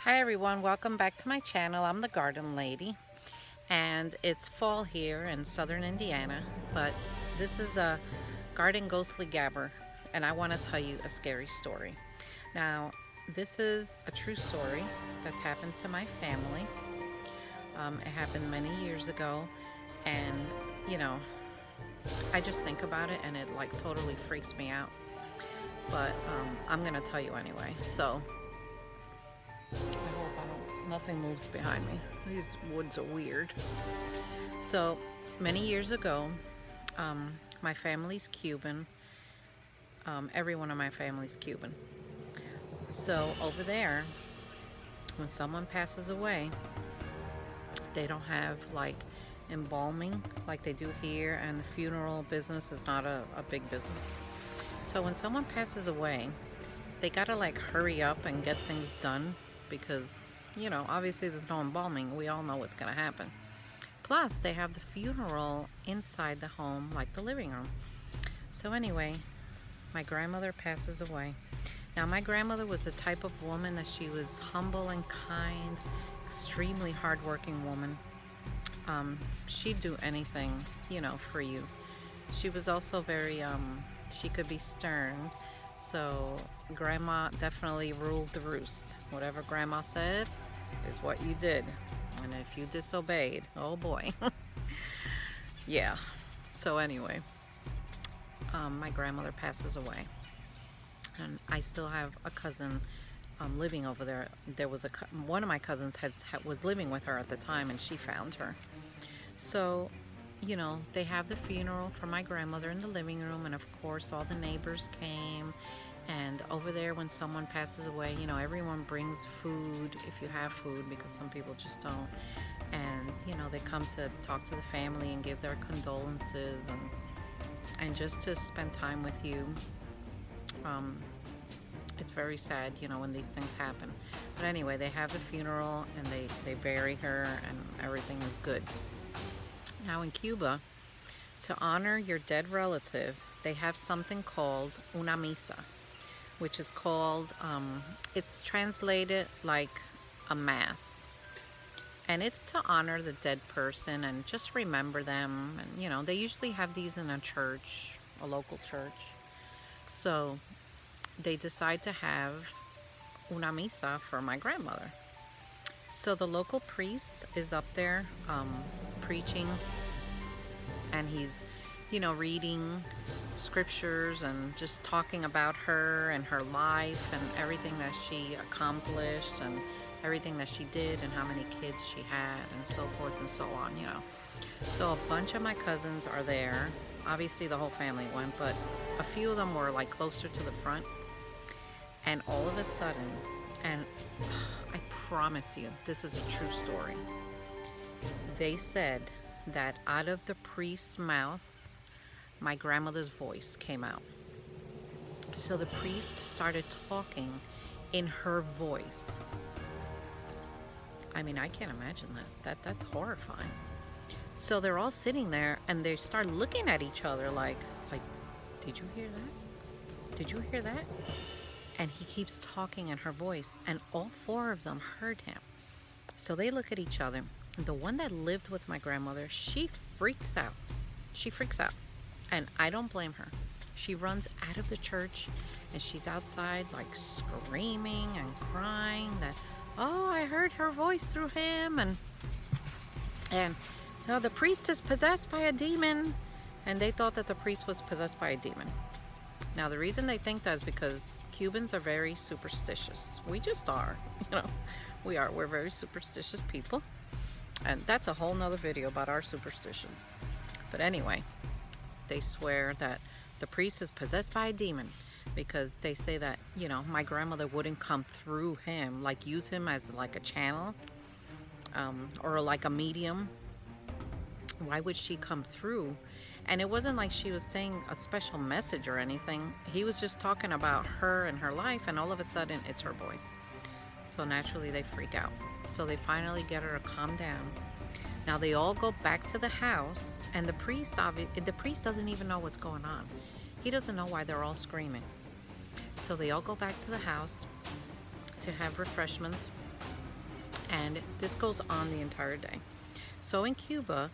Hi everyone, welcome back to my channel. I'm the Garden Lady, and it's fall here in southern Indiana, but this is a garden ghostly gabber, and I want to tell you a scary story. Now, this is a true story that's happened to my family. It happened many years ago, and you know, I just think about it and it like totally freaks me out. But I'm gonna tell you anyway. So I hope nothing moves behind me. These woods are weird. So many years ago, my family's Cuban. Every one of my family's Cuban. So over there, when someone passes away, they don't have like embalming like they do here, and the funeral business is not a big business. So when someone passes away, they gotta like hurry up and get things done because, obviously there's no embalming. We all know what's gonna happen. Plus, they have the funeral inside the home, like the living room. So anyway, my grandmother passes away. Now, my grandmother was the type of woman that she was humble and kind, extremely hardworking woman. She'd do anything, for you. She was also very, she could be stern. So grandma definitely ruled the roost. Whatever grandma said is what you did. And if you disobeyed, oh boy. Yeah. So anyway, my grandmother passes away. And I still have a cousin living over there. There was one of my cousins was living with her at the time, and she found her. So, they have the funeral for my grandmother in the living room, and of course all the neighbors came. And over there, when someone passes away, everyone brings food if you have food, because some people just don't. And they come to talk to the family and give their condolences and just to spend time with you. It's very sad, when these things happen. But anyway, they have the funeral and they bury her and everything is good. Now in Cuba, to honor your dead relative, they have something called una misa, which is called, it's translated like a mass. And it's to honor the dead person and just remember them. And, they usually have these in a church, a local church. So they decide to have una misa for my grandmother. So the local priest is up there preaching, and he's, reading scriptures and just talking about her and her life and everything that she accomplished and everything that she did and how many kids she had and so forth and so on. So a bunch of my cousins are there. Obviously the whole family went, but a few of them were like closer to the front. And all of a sudden, and I promise you, this is a true story, they said that out of the priest's mouth, my grandmother's voice came out. So the priest started talking in her voice. I mean, I can't imagine that. That's horrifying. So they're all sitting there and they start looking at each other like, did you hear that? Did you hear that? And he keeps talking in her voice, and all four of them heard him. So they look at each other. The one that lived with my grandmother, she freaks out. She freaks out. And I don't blame her. She runs out of the church and she's outside like screaming and crying that, oh, I heard her voice through him, and no, the priest is possessed by a demon. And they thought that the priest was possessed by a demon. Now the reason they think that is because Cubans are very superstitious. We just are, we are. We're very superstitious people. And that's a whole nother video about our superstitions. But anyway, they swear that the priest is possessed by a demon because they say that, my grandmother wouldn't come through him, like use him as like a channel, or like a medium. Why would she come through? And it wasn't like she was saying a special message or anything. He was just talking about her and her life, and all of a sudden it's her voice. So naturally they freak out. So they finally get her to calm down. Now they all go back to the house, and the priest doesn't even know what's going on. He doesn't know why they're all screaming. So they all go back to the house to have refreshments. And this goes on the entire day. So in Cuba,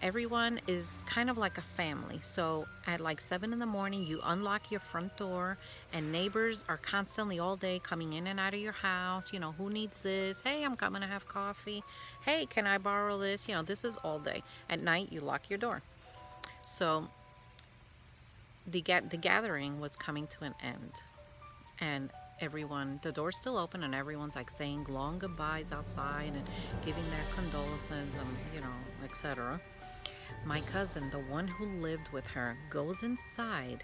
everyone is kind of like a family. So at like 7 in the morning, you unlock your front door, and neighbors are constantly all day coming in and out of your house. You know, who needs this? Hey, I'm coming to have coffee. Hey, can I borrow this? You know, this is all day. At night, you lock your door. So the gathering was coming to an end, and everyone, the door's still open, and everyone's like saying long goodbyes outside and giving their condolences and, you know, etc. My cousin, the one who lived with her, goes inside,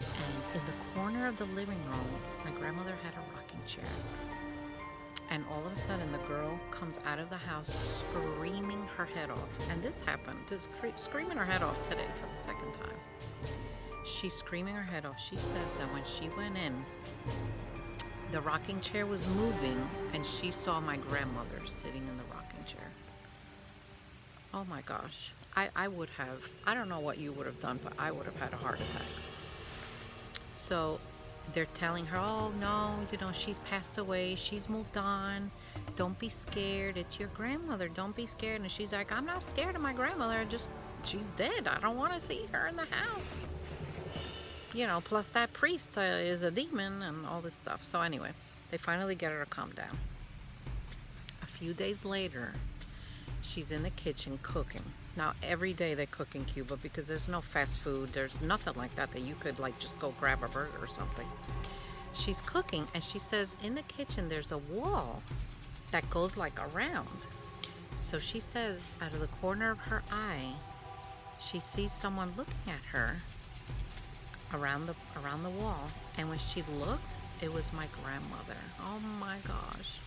and in the corner of the living room, my grandmother had a rocking chair. And all of a sudden, the girl comes out of the house screaming her head off. And this happened, screaming her head off today for the second time. She's screaming her head off. She says that when she went in, the rocking chair was moving, and she saw my grandmother sitting in the rocking chair. Oh my gosh. I would have, I don't know what you would have done, but I would have had a heart attack. So they're telling her, oh no, you know, she's passed away, she's moved on, don't be scared, it's your grandmother, don't be scared. And she's like, I'm not scared of my grandmother, she's dead, I don't want to see her in the house. You know, plus that priest is a demon and all this stuff. So anyway, they finally get her to calm down. A few days later, she's in the kitchen cooking. Now, every day they cook in Cuba because there's no fast food. There's nothing like that you could like just go grab a burger or something. She's cooking, and she says in the kitchen there's a wall that goes like around. So she says out of the corner of her eye, she sees someone looking at her around the wall. And when she looked, it was my grandmother. Oh my gosh.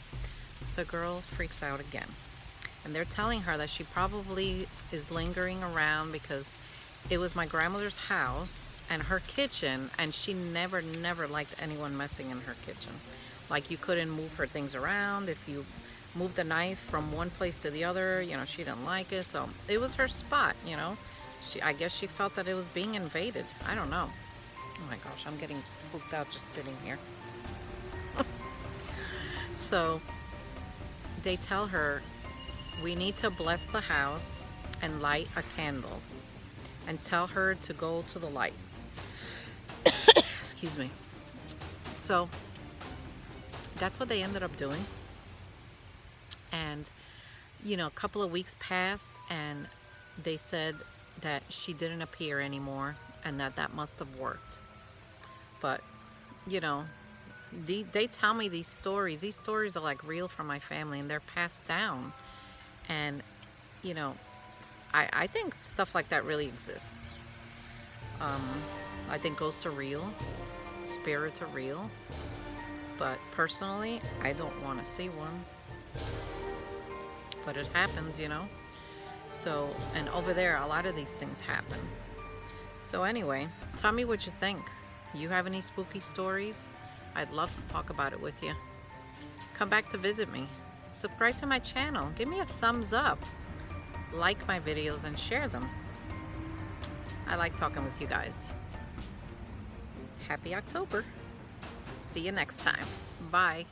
The girl freaks out again. And they're telling her that she probably is lingering around because it was my grandmother's house and her kitchen, and she never liked anyone messing in her kitchen. Like, you couldn't move her things around. If you moved the knife from one place to the other, you know, she didn't like it. So it was her spot, you know. I guess she felt that it was being invaded. I don't know. Oh my gosh, I'm getting spooked out just sitting here. So they tell her, we need to bless the house and light a candle and tell her to go to the light. Excuse me. So that's what they ended up doing. And, you know, a couple of weeks passed, and they said that she didn't appear anymore, and that must have worked. But, you know, they tell me these stories. These stories are like real from my family, and they're passed down. And, you know, I think stuff like that really exists. I think ghosts are real, spirits are real, but personally, I don't want to see one. But it happens, you know. So, and over there, a lot of these things happen. So anyway, tell me what you think. You have any spooky stories? I'd love to talk about it with you. Come back to visit me. Subscribe to my channel. Give me a thumbs up. Like my videos and share them. I like talking with you guys. Happy October. See you next time. Bye.